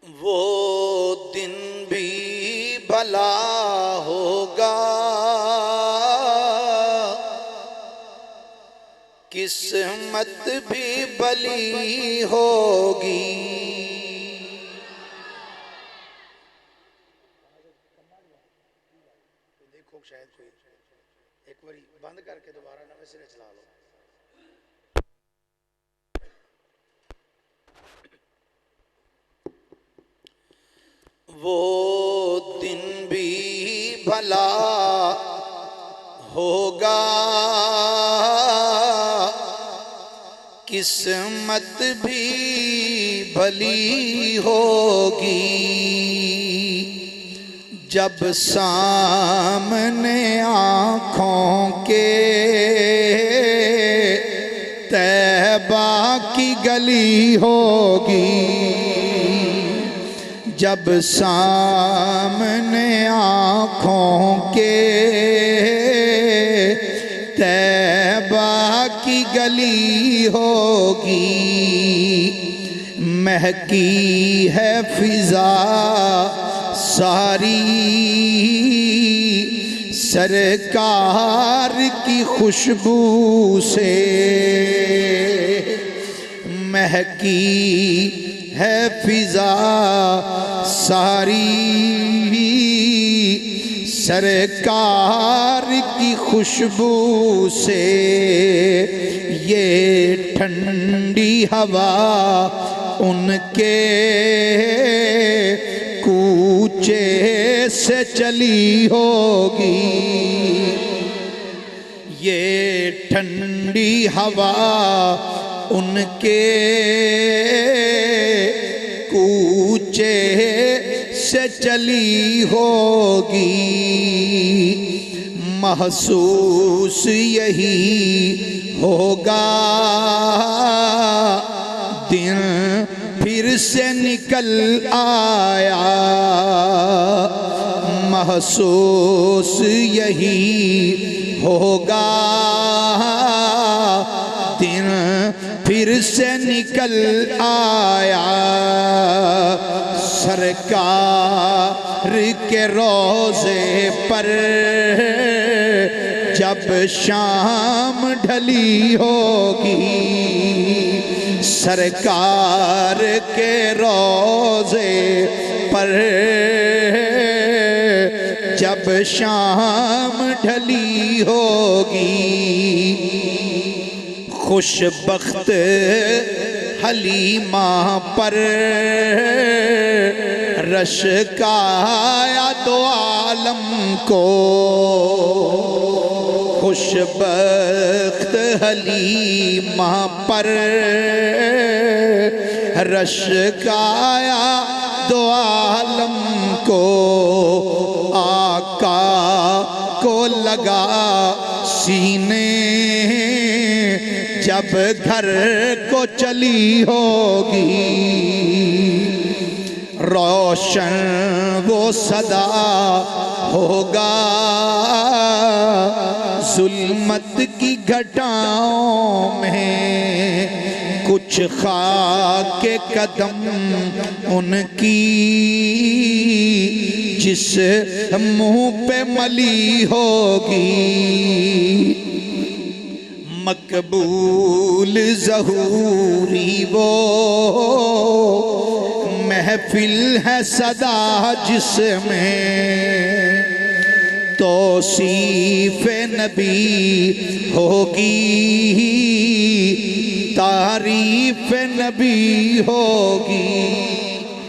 وہ دن بھی بھلا ہوگا، قسمت بھی بھلی ہوگی۔ دیکھو شاید کوئی ایک باری بند کر کے دوبارہ نوے سرے چلا لو۔ وہ دن بھی بھلا ہوگا، قسمت بھی بھلی ہوگی، جب سامنے آنکھوں کے طیبہ کی گلی ہوگی، جب سامنے آنکھوں کے طیبہ کی گلی ہوگی، مہکی ہے فضا ساری سرکار کی خوشبو سے، مہکی ہے فضا ساری سرکار کی خوشبو سے، یہ ٹھنڈی ہوا ان کے کوچے سے چلی ہوگی، یہ ٹھنڈی ہوا ان کے کوچے سے چلی ہوگی، محسوس یہی ہوگا دن پھر سے نکل آیا، محسوس یہی ہوگا دن پھر سے نکل آیا، سرکار کے روضے پر جب شام ڈھلی ہوگی، سرکار کے روضے پر جب شام ڈھلی ہوگی، خوش بخت حلیمہ پر رشک آیا دو عالم کو، خوش بخت حلیمہ پر رشک آیا دو عالم کو، آقا کو لگا سینے جب گھر کو چلی ہوگی، روشن وہ صدا ہوگا ظلمت کی گھٹاؤں میں، کچھ خاک قدم ان کی جس منہ پہ ملی ہوگی، مقبول ظہوری وہ محفل ہے صدا جس میں توصیف نبی ہوگی، تعریف نبی ہوگی۔